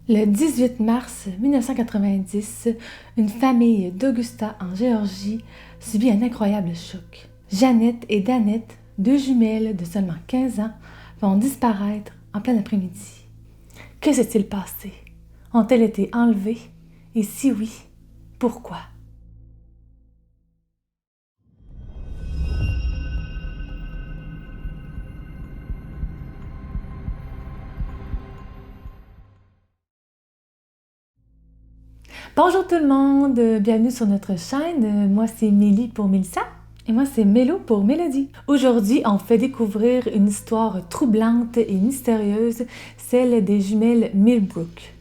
Le 18 mars 1990, une famille d'Augusta en Géorgie subit un incroyable choc. Jeannette et Danette, deux jumelles de seulement 15 ans, vont disparaître en plein après-midi. Que s'est-il passé? Ont-elles été enlevées? Et si oui, pourquoi? Bonjour tout le monde, bienvenue sur notre chaîne. Moi c'est Mélie pour Mélissa et moi c'est Mélo pour Mélodie. Aujourd'hui, on fait découvrir une histoire troublante et mystérieuse, celle des jumelles Millbrook.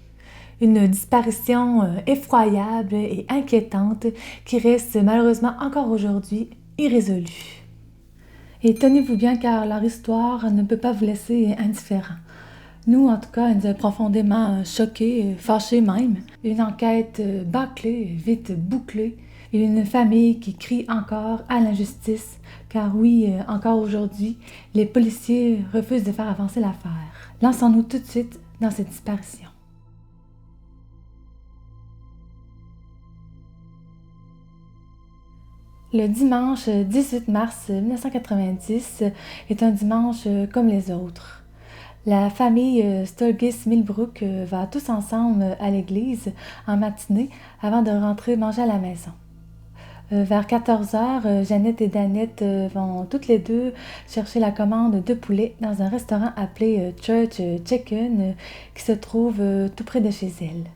Une disparition effroyable et inquiétante qui reste malheureusement encore aujourd'hui irrésolue. Et tenez-vous bien car leur histoire ne peut pas vous laisser indifférent. Nous, en tout cas, elle nous a profondément choqués, fâchés même. Une enquête bâclée, vite bouclée. Et une famille qui crie encore à l'injustice. Car oui, encore aujourd'hui, les policiers refusent de faire avancer l'affaire. Lançons-nous tout de suite dans cette disparition. Le dimanche 18 mars 1990 est un dimanche comme les autres. La famille Sturgis Millbrook va tous ensemble à l'église en matinée avant de rentrer manger à la maison. Vers 14h, Jeannette et Danette vont toutes les deux chercher la commande de poulet dans un restaurant appelé Church Chicken qui se trouve tout près de chez elles.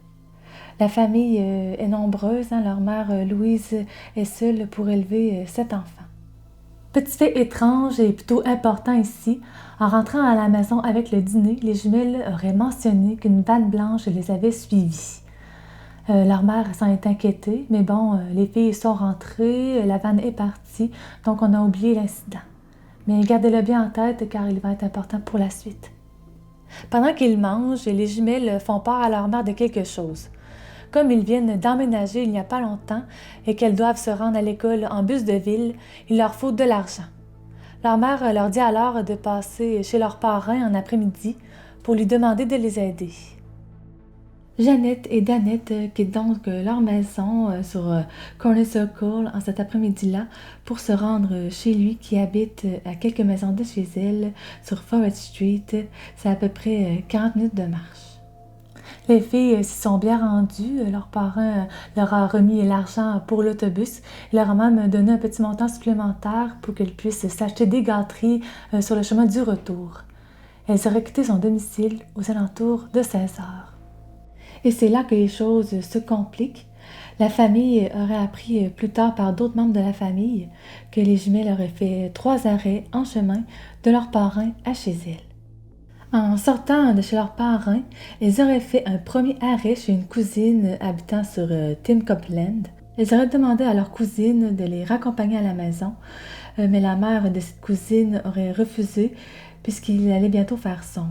La famille est nombreuse, leur mère Louise est seule pour élever 7 enfants. Petit fait étrange et plutôt important ici, en rentrant à la maison avec le dîner, les jumelles auraient mentionné qu'une vanne blanche les avait suivies. Leur mère s'en est inquiétée, mais bon, les filles sont rentrées, la vanne est partie, donc on a oublié l'incident. Mais gardez-le bien en tête car il va être important pour la suite. Pendant qu'ils mangent, les jumelles font part à leur mère de quelque chose. Comme ils viennent d'emménager il n'y a pas longtemps et qu'elles doivent se rendre à l'école en bus de ville, il leur faut de l'argent. Leur mère leur dit alors de passer chez leur parrain en après-midi pour lui demander de les aider. Jeannette et Danette quittent donc leur maison sur Corner Circle en cet après-midi-là pour se rendre chez lui qui habite à quelques maisons de chez elle sur Forest Street. C'est à peu près 40 minutes de marche. Les filles s'y sont bien rendues. Leur parrain leur a remis l'argent pour l'autobus. Il leur a même donné un petit montant supplémentaire pour qu'elles puissent s'acheter des gâteries sur le chemin du retour. Elles auraient quitté son domicile aux alentours de 16 heures. Et c'est là que les choses se compliquent. La famille aurait appris plus tard par d'autres membres de la famille que les jumelles auraient fait 3 arrêts en chemin de leur parrain à chez elles. En sortant de chez leurs parrains, ils auraient fait un premier arrêt chez une cousine habitant sur Tim Copeland. Ils auraient demandé à leur cousine de les raccompagner à la maison, mais la mère de cette cousine aurait refusé puisqu'il allait bientôt faire sombre.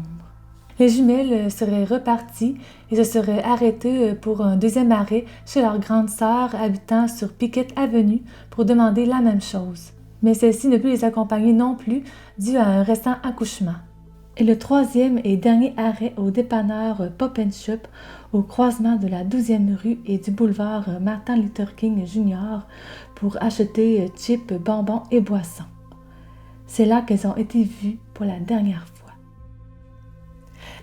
Les jumelles seraient reparties et se seraient arrêtées pour un deuxième arrêt chez leur grande sœur habitant sur Pickett Avenue pour demander la même chose. Mais celle-ci ne put les accompagner non plus dû à un récent accouchement. Et le troisième et dernier arrêt au dépanneur Pop & Shop au croisement de la 12e rue et du boulevard Martin Luther King Jr. pour acheter chips, bonbons et boissons. C'est là qu'elles ont été vues pour la dernière fois.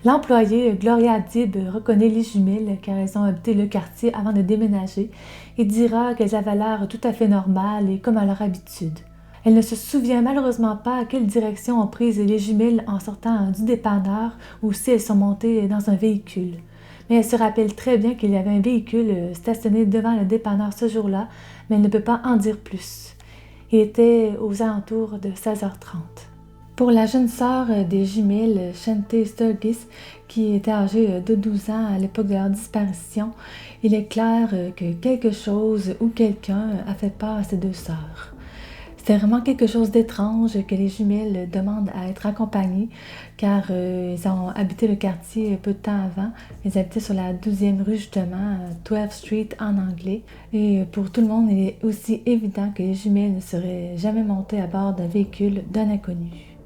L'employée Gloria Dib reconnaît les jumelles car elles ont habité le quartier avant de déménager et dira qu'elles avaient l'air tout à fait normales et comme à leur habitude. Elle ne se souvient malheureusement pas à quelle direction ont prise les jumelles en sortant du dépanneur ou si elles sont montées dans un véhicule. Mais elle se rappelle très bien qu'il y avait un véhicule stationné devant le dépanneur ce jour-là, mais elle ne peut pas en dire plus. Il était aux alentours de 16h30. Pour la jeune sœur des jumelles, Shante Sturgis, qui était âgée de 12 ans à l'époque de leur disparition, il est clair que quelque chose ou quelqu'un a fait peur à ces deux sœurs. C'était vraiment quelque chose d'étrange que les jumelles demandent à être accompagnées car ils ont habité le quartier peu de temps avant. Ils habitaient sur la 12e rue justement, 12th Street en anglais. Et pour tout le monde, il est aussi évident que les jumelles ne seraient jamais montées à bord d'un véhicule d'un inconnu.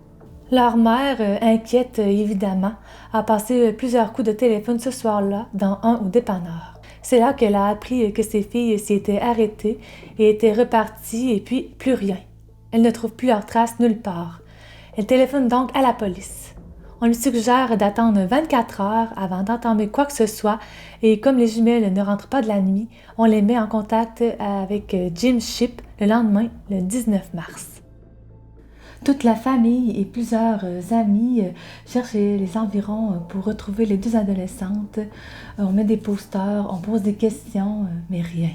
Leur mère, inquiète évidemment, a passé plusieurs coups de téléphone ce soir-là dans un au dépanneur. C'est là qu'elle a appris que ses filles s'y étaient arrêtées et étaient reparties et puis plus rien. Elle ne trouve plus leurs traces nulle part. Elle téléphone donc à la police. On lui suggère d'attendre 24 heures avant d'entamer quoi que ce soit et comme les jumelles ne rentrent pas de la nuit, on les met en contact avec Jim Shipp le lendemain, le 19 mars. Toute la famille et plusieurs amis cherchent les environs pour retrouver les deux adolescentes. On met des posters, on pose des questions, mais rien.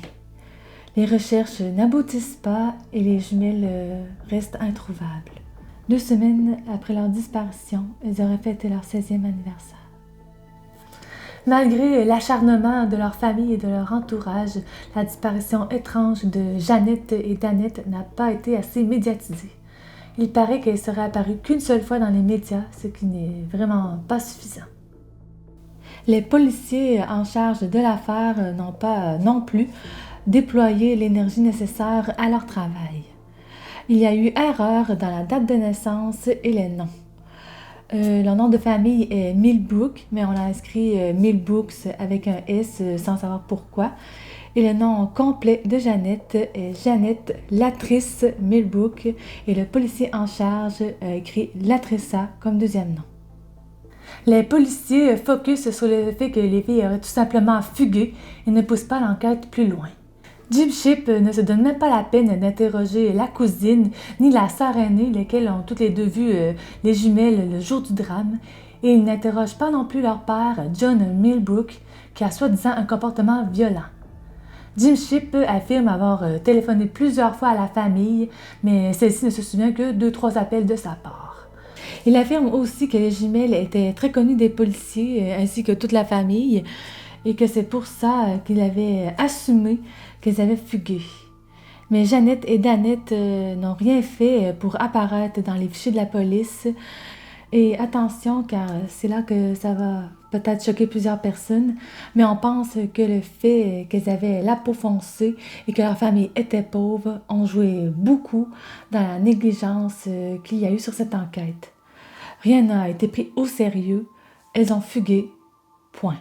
Les recherches n'aboutissent pas et les jumelles restent introuvables. 2 semaines après leur disparition, elles auraient fêté leur 16e anniversaire. Malgré l'acharnement de leur famille et de leur entourage, la disparition étrange de Jeannette et d'Annette n'a pas été assez médiatisée. Il paraît qu'elle serait apparue qu'une seule fois dans les médias, ce qui n'est vraiment pas suffisant. Les policiers en charge de l'affaire n'ont pas non plus déployé l'énergie nécessaire à leur travail. Il y a eu erreur dans la date de naissance et les noms. Le nom de famille est Millbrook, mais on l'a inscrit Millbrooks avec un S sans savoir pourquoi. Et le nom complet de Jeannette est Jeannette Latrice Millbrook et le policier en charge a écrit Latrissa comme deuxième nom. Les policiers focusent sur le fait que les filles auraient tout simplement fugué et ne poussent pas l'enquête plus loin. Jim Shipp ne se donne même pas la peine d'interroger la cousine ni la sœur aînée, lesquelles ont toutes les deux vu les jumelles le jour du drame, et il n'interroge pas non plus leur père, John Millbrook, qui a soi-disant un comportement violent. Jim Shipp affirme avoir téléphoné plusieurs fois à la famille, mais celle-ci ne se souvient que 2-3 appels de sa part. Il affirme aussi que les jumelles étaient très connues des policiers ainsi que toute la famille et que c'est pour ça qu'il avait assumé qu'elles avaient fugué. Mais Jeannette et Dannette n'ont rien fait pour apparaître dans les fichiers de la police. Et attention, car c'est là que ça va peut-être choquer plusieurs personnes, mais on pense que le fait qu'elles avaient la peau foncée et que leur famille était pauvre ont joué beaucoup dans la négligence qu'il y a eu sur cette enquête. Rien n'a été pris au sérieux, elles ont fugué, point.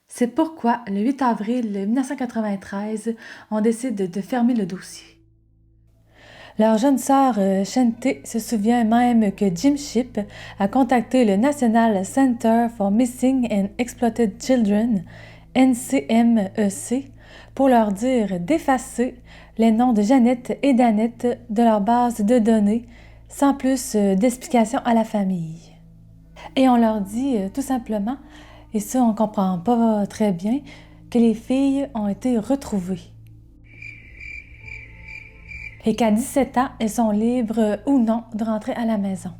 C'est pourquoi, le 8 avril 1993, on décide de fermer le dossier. Leur jeune sœur Shante se souvient même que Jim Shipp a contacté le National Center for Missing and Exploited Children, NCMEC, pour leur dire d'effacer les noms de Jeannette et d'Annette de leur base de données, sans plus d'explications à la famille. Et on leur dit tout simplement, et ça on comprend pas très bien, que les filles ont été retrouvées. Et qu'à 17 ans, elles sont libres ou non de rentrer à la maison.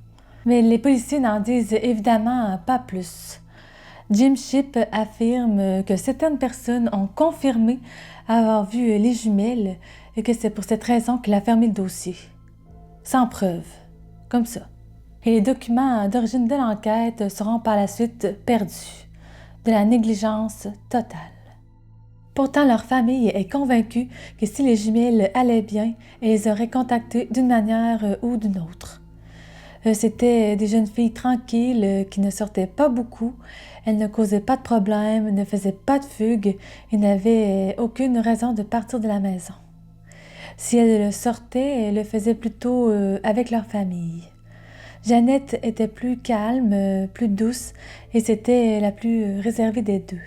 Mais les policiers n'en disent évidemment pas plus. Jim Shipp affirme que certaines personnes ont confirmé avoir vu les jumelles et que c'est pour cette raison qu'il a fermé le dossier. Sans preuve. Comme ça. Et les documents d'origine de l'enquête seront par la suite perdus. De la négligence totale. Pourtant, leur famille est convaincue que si les jumelles allaient bien, elles les auraient contactées d'une manière ou d'une autre. C'était des jeunes filles tranquilles qui ne sortaient pas beaucoup, elles ne causaient pas de problèmes, ne faisaient pas de fugues et n'avaient aucune raison de partir de la maison. Si elles sortaient, elles le faisaient plutôt avec leur famille. Jeannette était plus calme, plus douce et c'était la plus réservée des deux.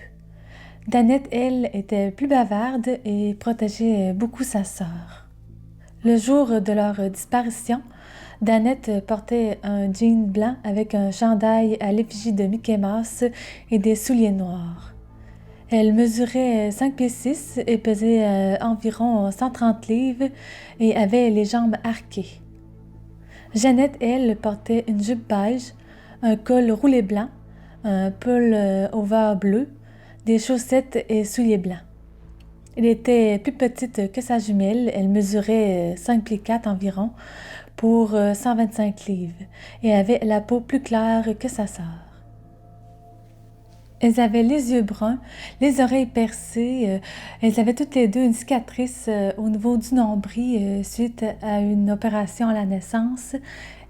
Dannette, elle, était plus bavarde et protégeait beaucoup sa sœur. Le jour de leur disparition, Dannette portait un jean blanc avec un chandail à l'effigie de Mickey Mouse et des souliers noirs. Elle mesurait 5 pieds 6 et pesait environ 130 livres et avait les jambes arquées. Jeannette, elle, portait une jupe beige, un col roulé blanc, un pull over bleu, des chaussettes et souliers blancs. Elle était plus petite que sa jumelle, elle mesurait 5 pieds 4 environ pour 125 livres et avait la peau plus claire que sa sœur. Elles avaient les yeux bruns, les oreilles percées. Elles avaient toutes les deux une cicatrice au niveau du nombril suite à une opération à la naissance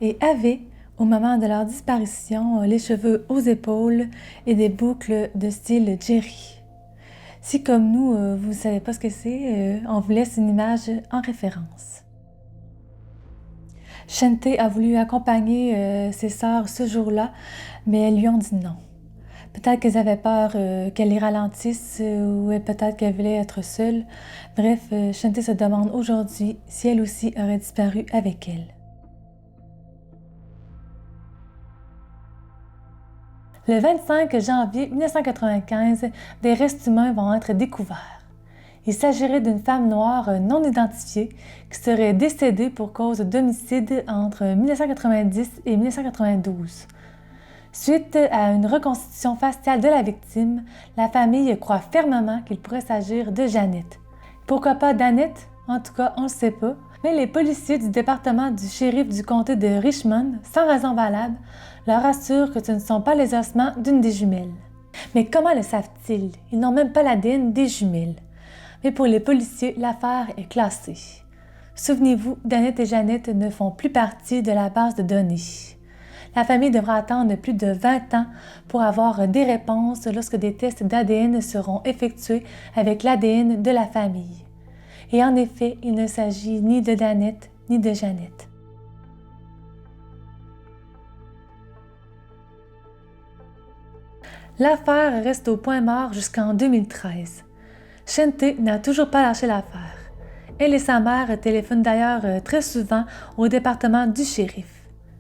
et avaient, au moment de leur disparition, les cheveux aux épaules et des boucles de style Jerry. Si, comme nous, vous ne savez pas ce que c'est, on vous laisse une image en référence. Shante a voulu accompagner ses sœurs ce jour-là, mais elles lui ont dit non. Peut-être qu'elles avaient peur qu'elle les ralentisse ou peut-être qu'elle voulait être seule. Bref, Shante se demande aujourd'hui si elle aussi aurait disparu avec elle. Le 25 janvier 1995, des restes humains vont être découverts. Il s'agirait d'une femme noire non identifiée qui serait décédée pour cause d'homicide entre 1990 et 1992. Suite à une reconstitution faciale de la victime, la famille croit fermement qu'il pourrait s'agir de Janet. Pourquoi pas d'Annette? En tout cas, on ne le sait pas. Mais les policiers du département du shérif du comté de Richmond, sans raison valable, leur assurent que ce ne sont pas les ossements d'une des jumelles. Mais comment le savent-ils? Ils n'ont même pas l'ADN des jumelles. Mais pour les policiers, l'affaire est classée. Souvenez-vous, d'Annette et Janet ne font plus partie de la base de données. La famille devra attendre plus de 20 ans pour avoir des réponses lorsque des tests d'ADN seront effectués avec l'ADN de la famille. Et en effet, il ne s'agit ni de Dannette ni de Janet. L'affaire reste au point mort jusqu'en 2013. Shante n'a toujours pas lâché l'affaire. Elle et sa mère téléphonent d'ailleurs très souvent au département du shérif.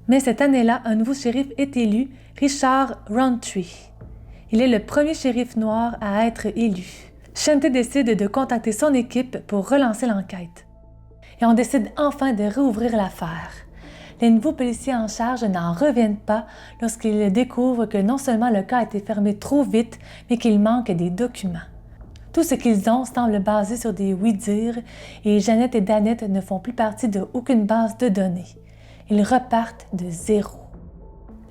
Mais cette année-là, un nouveau shérif est élu, Richard Roundtree. Il est le premier shérif noir à être élu. Shante décide de contacter son équipe pour relancer l'enquête. Et on décide enfin de rouvrir l'affaire. Les nouveaux policiers en charge n'en reviennent pas lorsqu'ils découvrent que non seulement le cas a été fermé trop vite, mais qu'il manque des documents. Tout ce qu'ils ont semble basé sur des oui-dire et Janet et Dannette ne font plus partie d'aucune base de données. Ils repartent de zéro.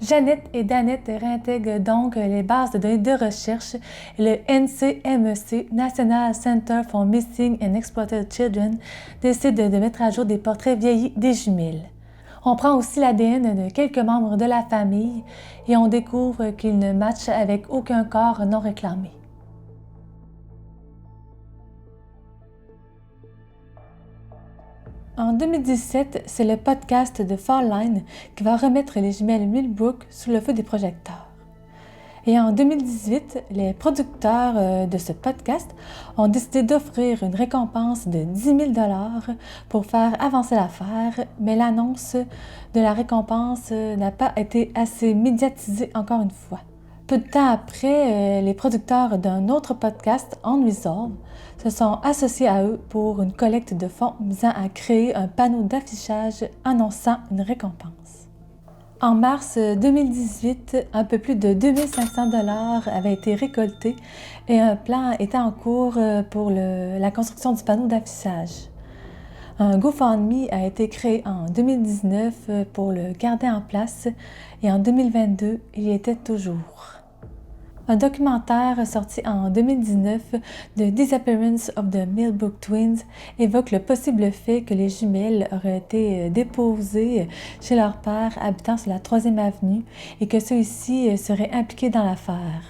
Janet et Dannette réintègrent donc les bases de données de recherche et le NCMEC, National Center for Missing and Exploited Children, décide de mettre à jour des portraits vieillis des jumelles. On prend aussi l'ADN de quelques membres de la famille et on découvre qu'ils ne matchent avec aucun corps non réclamé. En 2017, c'est le podcast de Fallline qui va remettre les jumelles Millbrook sous le feu des projecteurs. Et en 2018, les producteurs de ce podcast ont décidé d'offrir une récompense de 10 000 $ pour faire avancer l'affaire, mais l'annonce de la récompense n'a pas été assez médiatisée encore une fois. Peu de temps après, les producteurs d'un autre podcast, Unresolved, se sont associés à eux pour une collecte de fonds visant à créer un panneau d'affichage annonçant une récompense. En mars 2018, un peu plus de 2 500 $ avaient été récoltés et un plan était en cours pour la construction du panneau d'affichage. Un GoFundMe a été créé en 2019 pour le garder en place et en 2022, il y était toujours. Un documentaire sorti en 2019, The Disappearance of the Millbrook Twins, évoque le possible fait que les jumelles auraient été déposées chez leur père habitant sur la 3e avenue et que ceux-ci seraient impliqués dans l'affaire.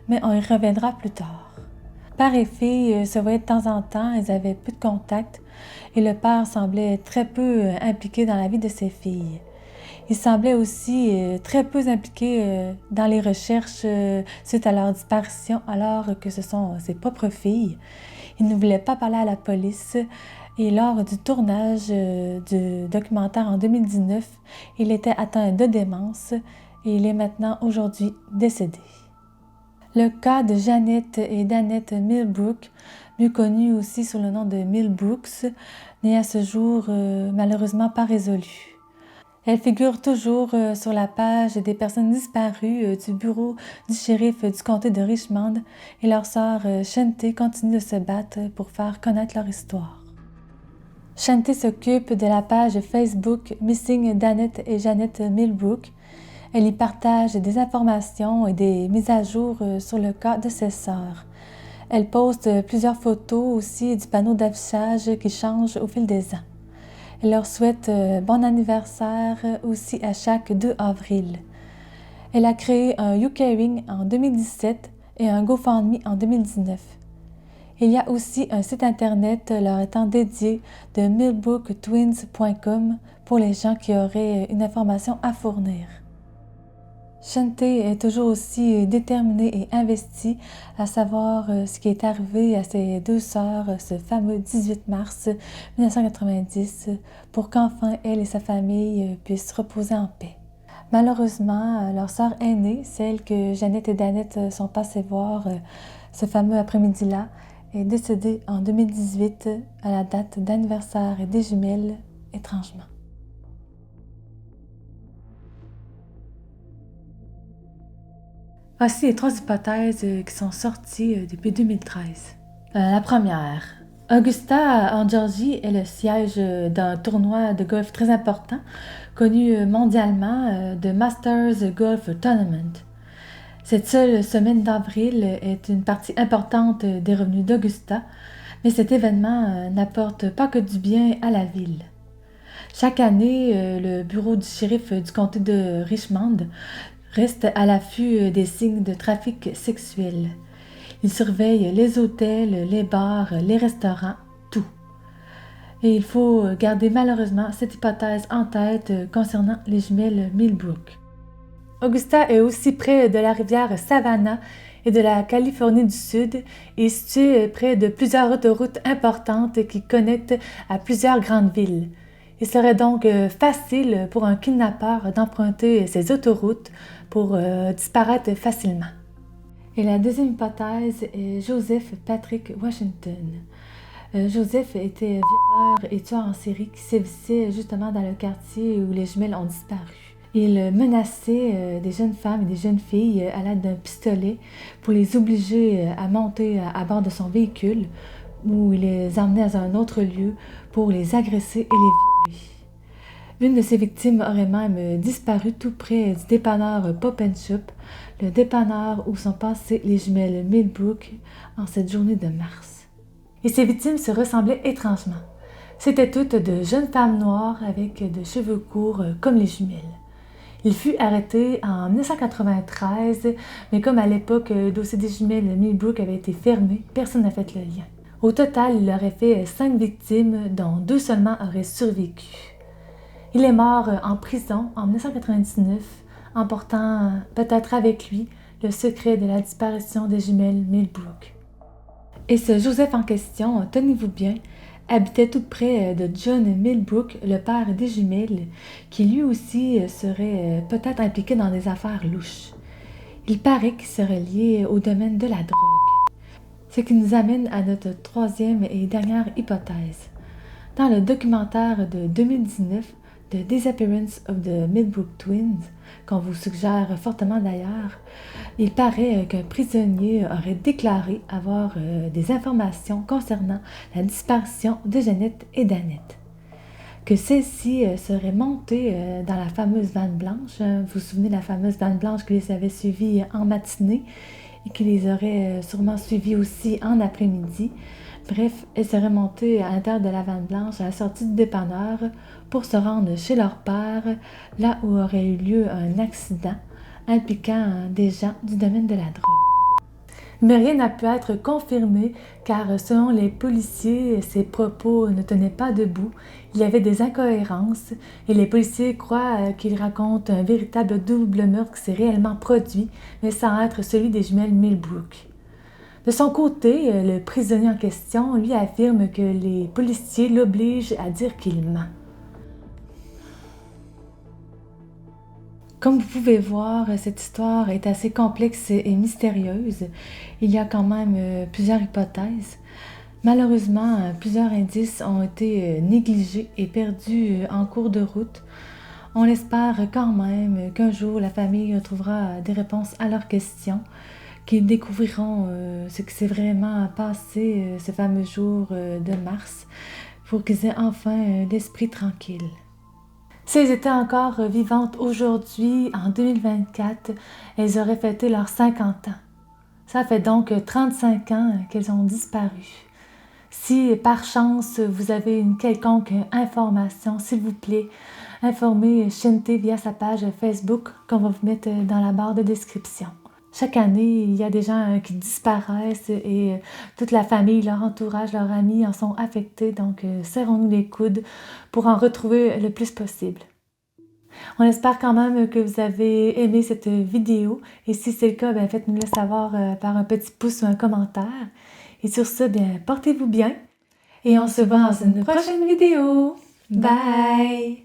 Mais on y reviendra plus tard. Père et fille se voyaient de temps en temps, ils avaient peu de contact et le père semblait très peu impliqué dans la vie de ses filles. Il semblait aussi très peu impliqué dans les recherches suite à leur disparition, alors que ce sont ses propres filles. Il ne voulait pas parler à la police et lors du tournage du documentaire en 2019, il était atteint de démence et il est maintenant aujourd'hui décédé. Le cas de Janet et Dannette Millbrook, mieux connu aussi sous le nom de Millbrooks, n'est à ce jour malheureusement pas résolu. Elle figure toujours sur la page des personnes disparues du bureau du shérif du comté de Richmond et leur sœur Shante continue de se battre pour faire connaître leur histoire. Shante s'occupe de la page Facebook Missing Dannette et Janet Millbrook. Elle y partage des informations et des mises à jour sur le cas de ses sœurs. Elle poste plusieurs photos aussi du panneau d'affichage qui change au fil des ans. Elle leur souhaite bon anniversaire aussi à chaque 2 avril. Elle a créé un YouCaring en 2017 et un GoFundMe en 2019. Il y a aussi un site internet leur étant dédié de millbrooktwins.com pour les gens qui auraient une information à fournir. Shantae est toujours aussi déterminée et investie à savoir ce qui est arrivé à ses 2 sœurs ce fameux 18 mars 1990 pour qu'enfin elle et sa famille puissent reposer en paix. Malheureusement, leur sœur aînée, celle que Jeannette et Danette sont passées voir ce fameux après-midi-là, est décédée en 2018 à la date d'anniversaire des jumelles, étrangement. Voici les 3 hypothèses qui sont sorties depuis 2013. La première. Augusta, en Géorgie, est le siège d'un tournoi de golf très important, connu mondialement, de Masters Golf Tournament. Cette seule semaine d'avril est une partie importante des revenus d'Augusta, mais cet événement n'apporte pas que du bien à la ville. Chaque année, le bureau du shérif du comté de Richmond reste à l'affût des signes de trafic sexuel. Il surveille les hôtels, les bars, les restaurants, tout. Et il faut garder malheureusement cette hypothèse en tête concernant les jumelles Millbrook. Augusta est aussi près de la rivière Savannah et de la Californie du Sud et située près de plusieurs autoroutes importantes qui connectent à plusieurs grandes villes. Il serait donc facile pour un kidnappeur d'emprunter ces autoroutes pour disparaître facilement. Et la deuxième hypothèse est Joseph Patrick Washington. Joseph était violeur et tueur en série qui sévissait justement dans le quartier où les jumelles ont disparu. Il menaçait des jeunes femmes et des jeunes filles à l'aide d'un pistolet pour les obliger à monter à bord de son véhicule où il les emmenait à un autre lieu pour les agresser et les violer. Une de ses victimes aurait même disparu tout près du dépanneur Pop & Shop, le dépanneur où sont passées les jumelles Millbrook en cette journée de mars. Et ces victimes se ressemblaient étrangement. C'étaient toutes de jeunes femmes noires avec de cheveux courts comme les jumelles. Il fut arrêté en 1993, mais comme à l'époque le dossier des jumelles Millbrook avait été fermé, personne n'a fait le lien. Au total, il aurait fait 5 victimes, dont 2 seulement auraient survécu. Il est mort en prison en 1999, emportant peut-être avec lui le secret de la disparition des jumelles Millbrook. Et ce Joseph en question, tenez-vous bien, habitait tout près de John Millbrook, le père des jumelles, qui lui aussi serait peut-être impliqué dans des affaires louches. Il paraît qu'il serait lié au domaine de la drogue. Ce qui nous amène à notre troisième et dernière hypothèse. Dans le documentaire de 2019, The Disappearance of the Millbrook Twins, qu'on vous suggère fortement d'ailleurs, il paraît qu'un prisonnier aurait déclaré avoir des informations concernant la disparition de Jeannette et Danette. Que celles-ci seraient montées dans la fameuse vanne blanche. Vous vous souvenez de la fameuse vanne blanche qui les avait suivies en matinée et qui les aurait sûrement suivies aussi en après-midi. Bref, elles seraient montées à l'intérieur de la vanne blanche à la sortie du dépanneur pour se rendre chez leur père, là où aurait eu lieu un accident impliquant des gens du domaine de la drogue. Mais rien n'a pu être confirmé car selon les policiers, ces propos ne tenaient pas debout, il y avait des incohérences et les policiers croient qu'ils racontent un véritable double meurtre qui s'est réellement produit, mais sans être celui des jumelles Millbrook. De son côté, le prisonnier en question, lui, affirme que les policiers l'obligent à dire qu'il ment. Comme vous pouvez voir, cette histoire est assez complexe et mystérieuse. Il y a quand même plusieurs hypothèses. Malheureusement, plusieurs indices ont été négligés et perdus en cours de route. On espère quand même qu'un jour la famille trouvera des réponses à leurs questions, qu'ils découvriront ce qui s'est vraiment passé ce fameux jour de mars pour qu'ils aient enfin l'esprit tranquille. Si elles étaient encore vivantes aujourd'hui, en 2024, elles auraient fêté leurs 50 ans. Ça fait donc 35 ans qu'elles ont disparu. Si par chance vous avez une quelconque information, s'il vous plaît, informez Shinte via sa page Facebook qu'on va vous mettre dans la barre de description. Chaque année, il y a des gens qui disparaissent et toute la famille, leur entourage, leurs amis en sont affectés. Donc, serrons-nous les coudes pour en retrouver le plus possible. On espère quand même que vous avez aimé cette vidéo. Et si c'est le cas, faites-nous le savoir par un petit pouce ou un commentaire. Et sur ce, portez-vous bien. Et on se voit dans une prochaine vidéo. Bye!